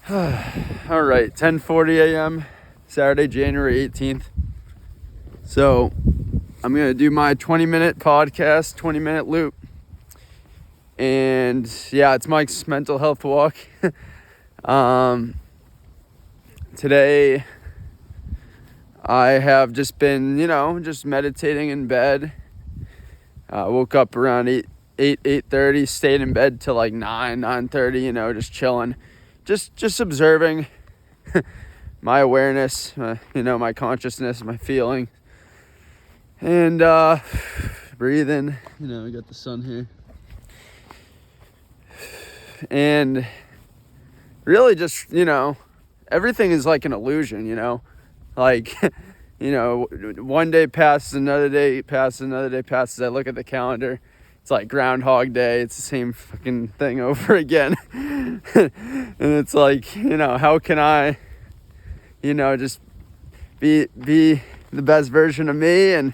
All right, 10:40 a.m. Saturday, January 18th. So I'm gonna do my 20-minute podcast, 20-minute loop, and yeah, it's Mike's mental health walk. Today I have just been, just meditating in bed. Woke up around 8:30, stayed in bed till like 9:30. Just chilling, just observing my awareness, my consciousness, my feeling, and breathing. We got the sun here, and really just everything is like an illusion. Like one day passes, another day passes. I look at the calendar, it's like Groundhog Day. It's the same fucking thing over again. And it's like, how can I just be the best version of me and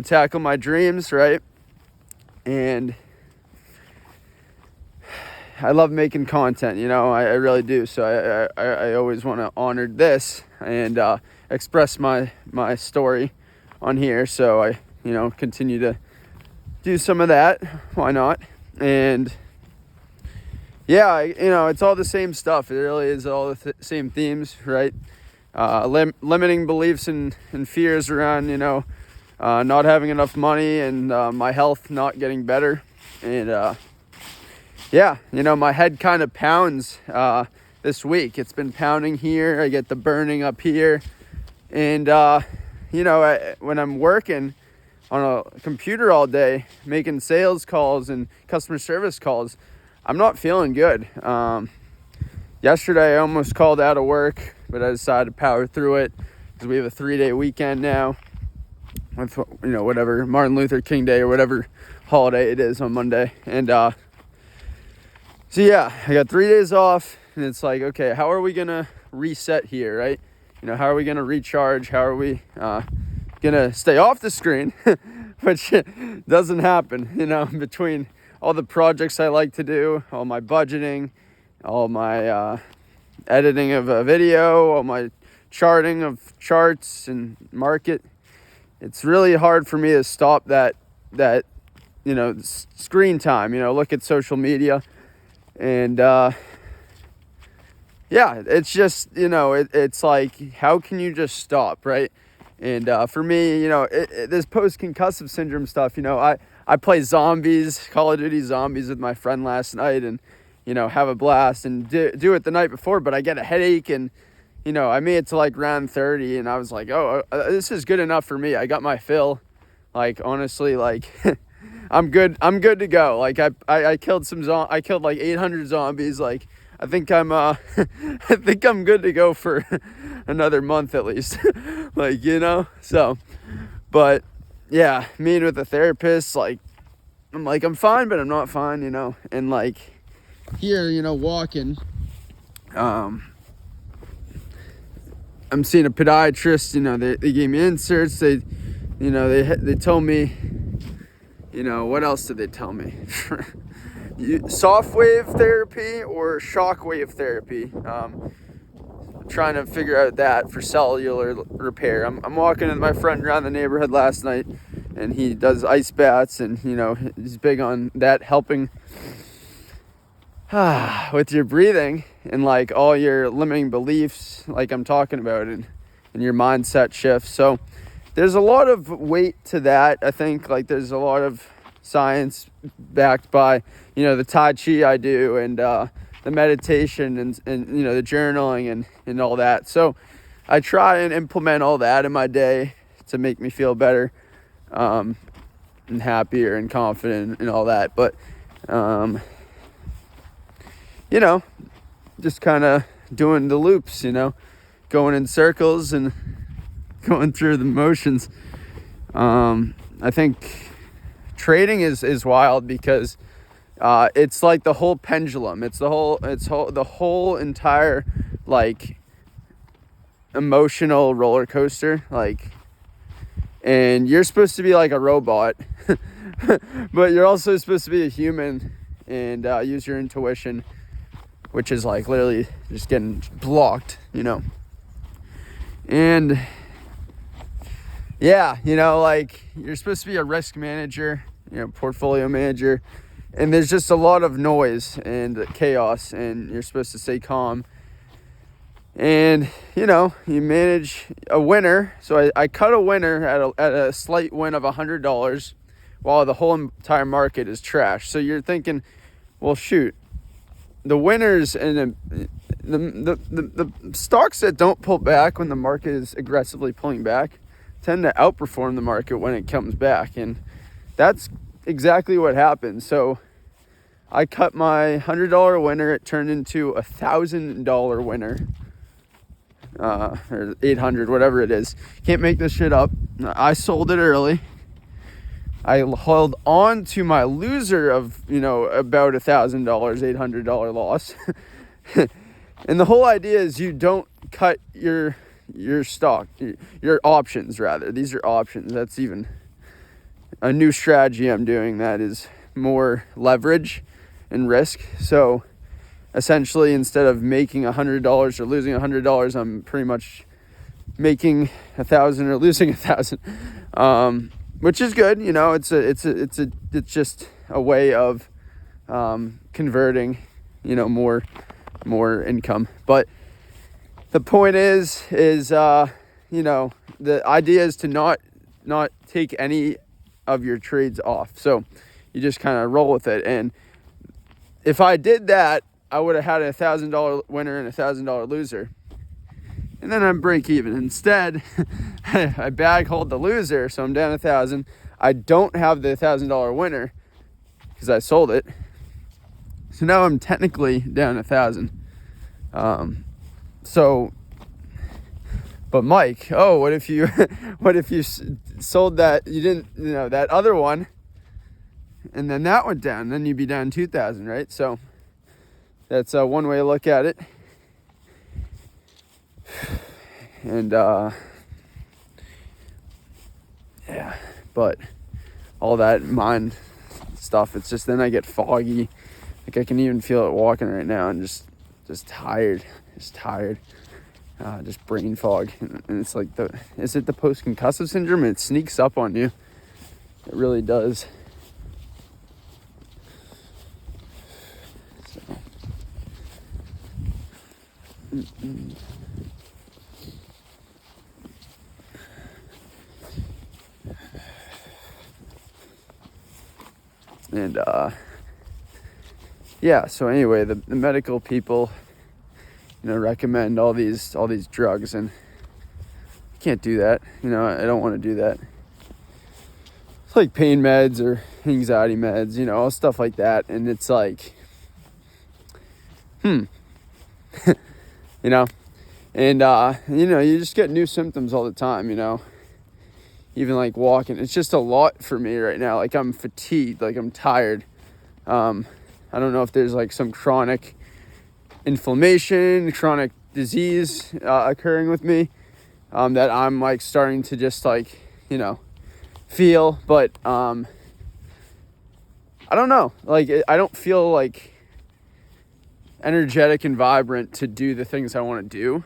tackle my dreams, right? And I love making content, I really do. So I always want to honor this and express my story on here. So I continue to do some of that. Why not? And yeah, it's all the same stuff. It really is all the same themes, right? Limiting beliefs and fears around not having enough money and my health not getting better. And yeah, my head kind of pounds this week. It's been pounding here. I get the burning up here. And, when I'm working on a computer all day, making sales calls and customer service calls, I'm not feeling good. Yesterday, I almost called out of work, but I decided to power through it because we have a 3-day weekend now with, whatever, Martin Luther King Day or whatever holiday it is on Monday. And, so yeah, I got 3 days off, and it's like, okay, how are we going to reset here, right? How are we going to recharge? How are we going to stay off the screen? Which doesn't happen, between all the projects I like to do, all my budgeting, all my editing of a video, all my charting of charts and market. It's really hard for me to stop that screen time, look at social media. And yeah, it's just, it's like, how can you just stop, right? And for me, this post-concussive syndrome stuff, I play zombies, Call of Duty Zombies with my friend last night and, have a blast and do it the night before, but I get a headache and, I made it to like round 30 and I was like, oh, this is good enough for me. I got my fill. Like, honestly, like... I'm good to go. Like I killed I killed like 800 zombies. Like I think I'm good to go for another month at least. Like, so, but yeah, meeting with a therapist, like I'm fine, but I'm not fine, and like here, walking, I'm seeing a podiatrist, they gave me inserts. They told me, what else did they tell me? Soft wave therapy or shock wave therapy. Trying to figure out that for cellular repair. I'm walking with my friend around the neighborhood last night, and he does ice baths, and he's big on that, helping with your breathing and like all your limiting beliefs, like I'm talking about, and your mindset shifts. So there's a lot of weight to that. I think like there's a lot of science backed by, the Tai Chi I do and the meditation and the journaling and all that. So I try and implement all that in my day to make me feel better and happier and confident and all that. But, just kind of doing the loops, going in circles and going through the motions. I think trading is wild because it's like the whole pendulum. It's the whole entire like emotional roller coaster. Like, and you're supposed to be like a robot, but you're also supposed to be a human and use your intuition which is like literally just getting blocked, you know. And yeah, you know, like you're supposed to be a risk manager, you know, portfolio manager, and there's just a lot of noise and chaos, and you're supposed to stay calm. And, you know, you manage a winner. So I cut a winner at a slight win of $100 while the whole entire market is trash. So you're thinking, well, shoot, the winners and the stocks that don't pull back when the market is aggressively pulling back tend to outperform the market when it comes back. And that's exactly what happened. So I cut my $100 winner. It turned into $1,000 winner. Or 800, whatever it is. Can't make this shit up. I sold it early. I held on to my loser of, you know, about $1,000, $800 loss. And the whole idea is you don't cut your stock, your options rather. These are options. That's even a new strategy I'm doing that is more leverage and risk. So essentially, instead of making $100 or losing $100, I'm pretty much making $1,000 or losing $1,000, which is good. You know, it's just a way of converting, you know, more income. But the point is you know, the idea is to not take any of your trades off. So you just kind of roll with it. And if I did that, I would have had a $1,000 winner and a $1,000 loser. And then I'm break even. Instead, I bag hold the loser, so I'm down $1,000. I don't have the $1,000 winner because I sold it. So now I'm technically down $1,000. But Mike, what if you sold that, you didn't, you know, that other one, and then that went down, then you'd be down 2,000, right? So that's one way to look at it. And yeah, but all that mind stuff, it's just then I get foggy. Like I can even feel it walking right now, and just tired, just brain fog. And it's like is it the post-concussive syndrome? It sneaks up on you. It really does. So. And yeah, so anyway, the medical people, you know, recommend all these drugs, and I can't do that. You know, I don't want to do that. It's like pain meds or anxiety meds, you know, all stuff like that. And it's like, you know, and you know, you just get new symptoms all the time, you know. Even like walking, it's just a lot for me right now. Like I'm fatigued, like I'm tired. I don't know if there's like some chronic inflammation, chronic disease occurring with me that I'm like starting to just like, you know, feel. But I don't know. Like I don't feel like energetic and vibrant to do the things I want to do.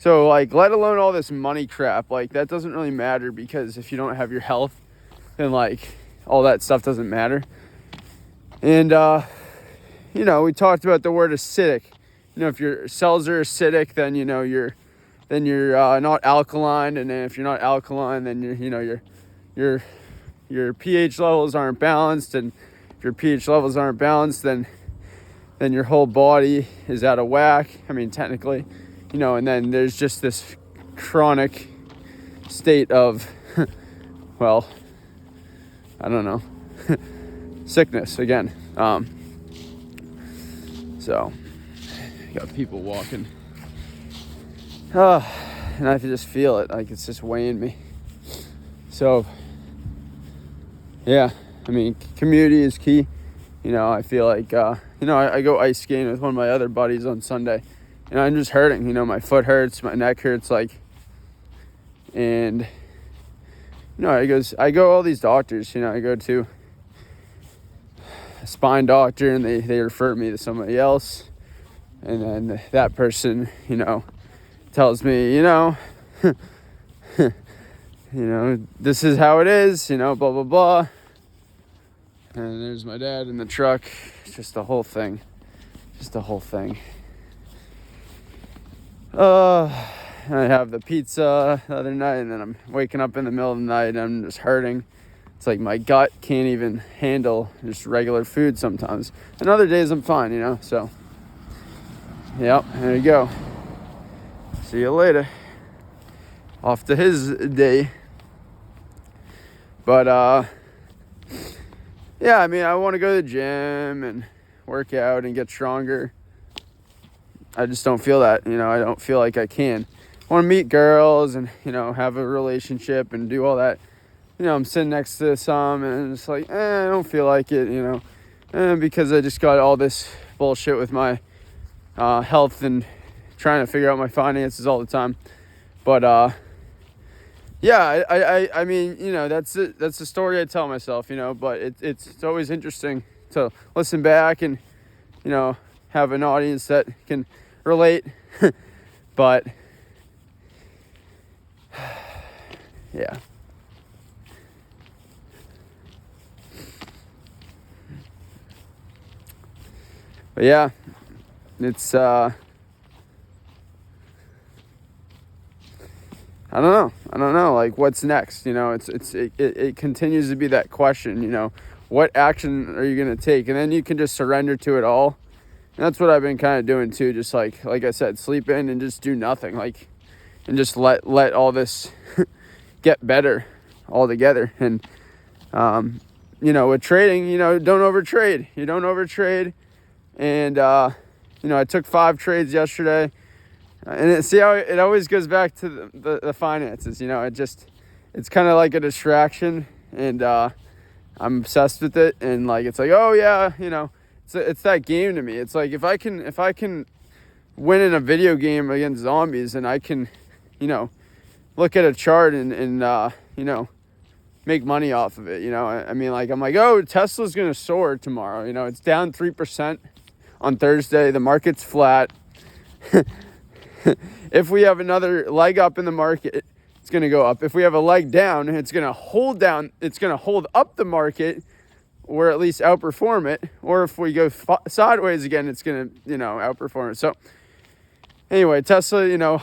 So, like, let alone all this money crap, like, that doesn't really matter, because if you don't have your health, then, like, all that stuff doesn't matter. And, you know, we talked about the word acidic. You know, if your cells are acidic, then, you know, you're not alkaline. And then if you're not alkaline, then, your pH levels aren't balanced. And if your pH levels aren't balanced, then your whole body is out of whack. I mean, technically. You know, and then there's just this chronic state of, well, I don't know, sickness again. So, you got people walking. And I can just feel it, like it's just weighing me. So, yeah, I mean, community is key. You know, I feel like, you know, I go ice skating with one of my other buddies on Sunday. And I'm just hurting, you know, my foot hurts, my neck hurts, like, and, you know, I go all these doctors, you know, I go to a spine doctor, and they refer me to somebody else. And then that person, tells me, this is how it is, blah, blah, blah. And there's my dad in the truck. It's just the whole thing. I have the pizza the other night, and then I'm waking up in the middle of the night, and I'm just hurting. It's like my gut can't even handle just regular food sometimes. And other days I'm fine, so. Yep, there you go. See you later. Off to his day. But, yeah, I mean, I want to go to the gym and work out and get stronger. I just don't feel that, I don't feel like I can. I want to meet girls and, have a relationship and do all that. I'm sitting next to some and it's like, I don't feel like it, because I just got all this bullshit with my health and trying to figure out my finances all the time. But, yeah, I mean, that's the story I tell myself, but it's always interesting to listen back and, have an audience that can relate. But yeah. But yeah, it's I don't know, like what's next, it continues to be that question, what action are you going to take? And then you can just surrender to it all. And that's what I've been kind of doing too, just like I said, sleep in and just do nothing, and just let all this get better altogether. And with trading, don't overtrade. You don't overtrade. And I took 5 trades yesterday. And see how it always goes back to the finances, it's kind of like a distraction, and I'm obsessed with it, and it's like, oh yeah, it's that game to me. It's like if I can win in a video game against zombies, and I can, look at a chart and make money off of it, I mean, I'm like, oh, Tesla's gonna soar tomorrow, it's down 3% on Thursday, the market's flat. If we have another leg up in the market, it's going to go up. If we have a leg down, it's going to hold down. It's going to hold up the market, or at least outperform it. Or if we go sideways again, it's going to, outperform it. So anyway, Tesla,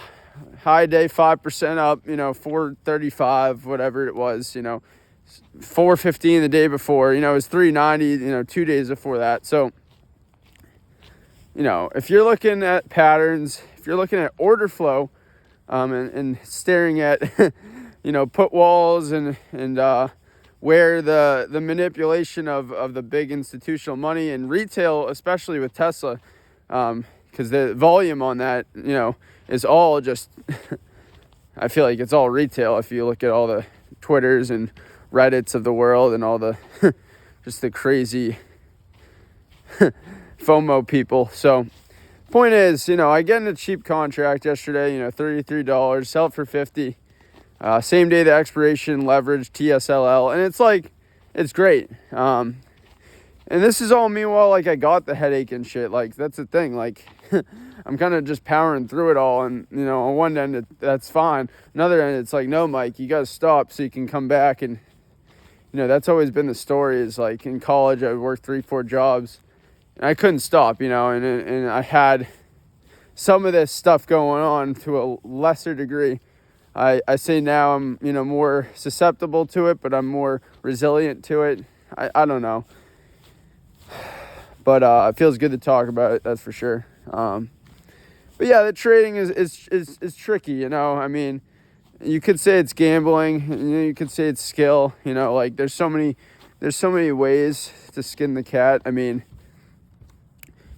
high day, 5% up, 435, whatever it was, 415 the day before, it was 390, 2 days before that. So, if you're looking at patterns, if you're looking at order flow, and staring at, put walls and where the manipulation of the big institutional money and retail, especially with Tesla, because the volume on that, is all just, I feel like it's all retail. If you look at all the Twitters and Reddits of the world and all the, just the crazy FOMO people. So point is, I get in a cheap contract yesterday, $33, sell it for $50. Same day the expiration, leverage, TSLL, and it's like, it's great. And this is all meanwhile, I got the headache and shit. That's the thing. I'm kind of just powering through it all. And, on one end, that's fine. Another end, it's like, no, Mike, you got to stop so you can come back. And, that's always been the story is in college, I worked 3-4 jobs. And I couldn't stop, and I had some of this stuff going on to a lesser degree. I say now I'm, more susceptible to it, but I'm more resilient to it. I don't know. But it feels good to talk about it, that's for sure. But yeah, the trading is tricky, I mean, you could say it's gambling, you could say it's skill, there's so many ways to skin the cat. I mean,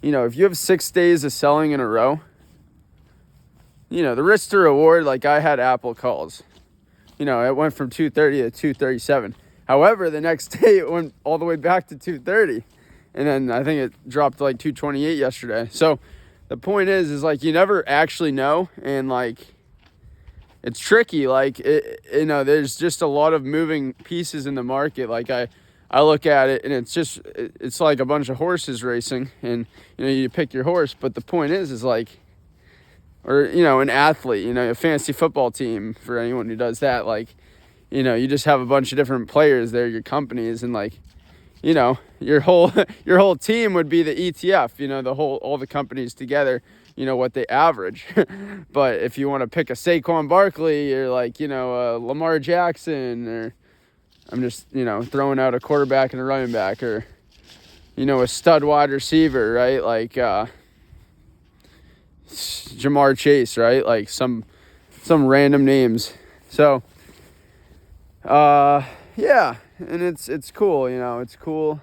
if you have 6 days of selling in a row, the risk to reward, I had Apple calls. It went from 230 to 237. However, the next day it went all the way back to 230. And then I think it dropped to 228 yesterday. So the point is you never actually know. And it's tricky. There's just a lot of moving pieces in the market. I look at it and it's like a bunch of horses racing, and you pick your horse, but the point is like, or an athlete, a fantasy football team, for anyone who does that, like, you just have a bunch of different players there, your companies, and like, your whole team would be the ETF, all the companies together, what they average. But if you want to pick a Saquon Barkley, or like, Lamar Jackson, or I'm just, throwing out a quarterback and a running back, or, a stud wide receiver, right? Like, Jamar Chase, right? Like some random names. So, yeah, and it's cool, it's cool.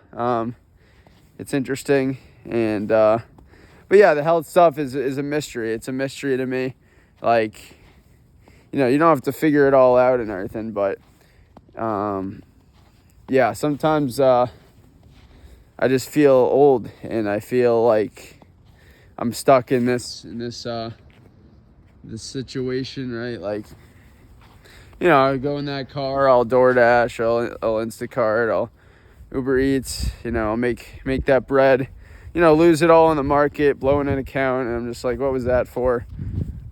It's interesting, and but yeah, the health stuff is a mystery. It's a mystery to me. Like, you don't have to figure it all out and everything, but yeah, sometimes I just feel old, and I feel like I'm stuck in this situation, right? Like, I go in that car, I'll DoorDash, I'll Instacart, I'll Uber Eats, I'll make that bread, lose it all in the market, blow an account, and I'm just like, what was that for?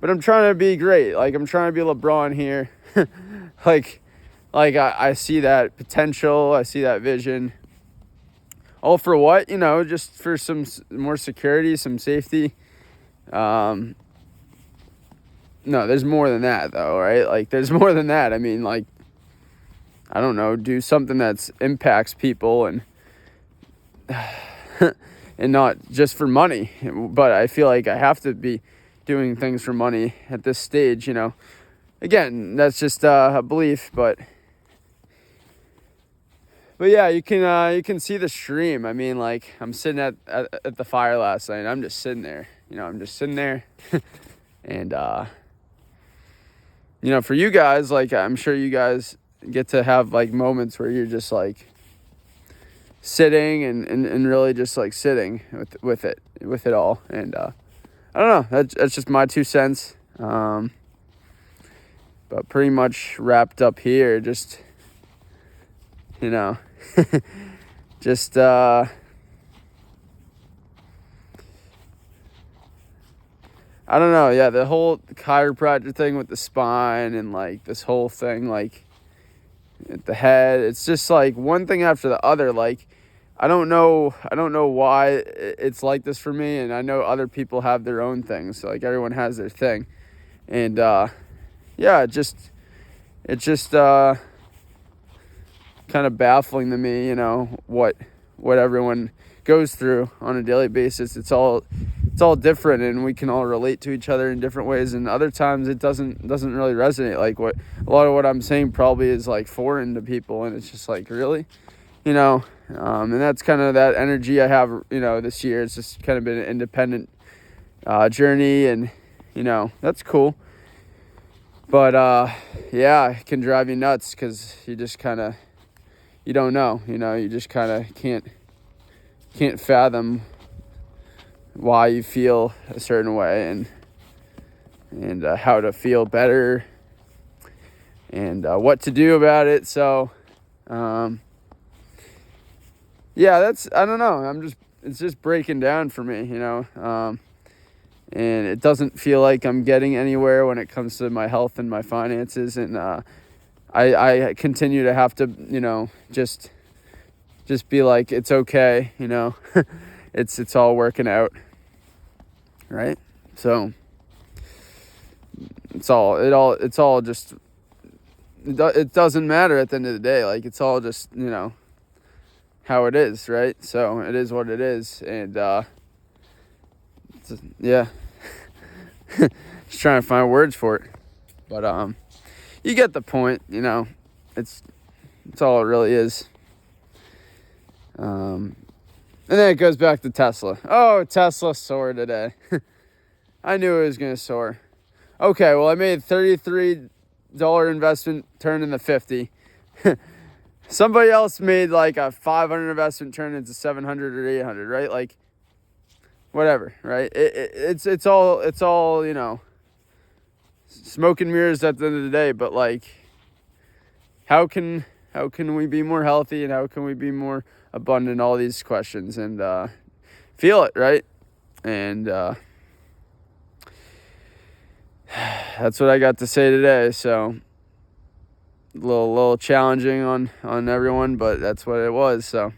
But I'm trying to be great. Like, I'm trying to be LeBron here. like I see that potential, I see that vision. All for what? Just for some more security, some safety. No, there's more than that, though, right? Like, there's more than that. I mean, like, I don't know, do something that impacts people, and and not just for money. But I feel like I have to be doing things for money at this stage, Again, that's just a belief, but yeah, you can see the stream. I mean, like, I'm sitting at the fire last night, and I'm just sitting there. I'm just sitting there, and for you guys, like, I'm sure you guys get to have like moments where you're just like sitting and really just like sitting with it all. And I don't know, that's just my 2 cents. But pretty much wrapped up here. Just just I don't know. Yeah, the whole chiropractor thing with the spine, and like this whole thing, like at the head, it's just like one thing after the other. Like, I don't know why it's like this for me, and I know other people have their own things. So, like, everyone has their thing, and yeah, it's just kind of baffling to me, what everyone goes through on a daily basis. It's all different, and we can all relate to each other in different ways, and other times it doesn't really resonate. Like, a lot of what I'm saying probably is like foreign to people, and it's just like, really, and that's kind of that energy I have, this year. It's just kind of been an independent journey, and that's cool. But yeah, it can drive you nuts, because you just kind of, you don't know, you just kind of can't fathom why you feel a certain way, and how to feel better, and what to do about it. So yeah, I don't know, it's just breaking down for me, and it doesn't feel like I'm getting anywhere when it comes to my health and my finances, and I continue to have to, just be like, it's okay, it's all working out, right? So it doesn't matter at the end of the day. Like, it's all just, how it is, right? So it is what it is, and yeah, just trying to find words for it, but you get the point, it's all it really is. And then it goes back to Tesla. Oh, Tesla soared today. I knew it was going to soar. Okay, well, I made $33 investment turn into $50. Somebody else made like a $500 investment turn into $700 or $800, right? Like, whatever, right? It's all smoke and mirrors at the end of the day. But like, how can How can we be more healthy, and how can we be more abundant? All these questions, and feel it, right? And that's what I got to say today. So a little challenging on everyone, but that's what it was. So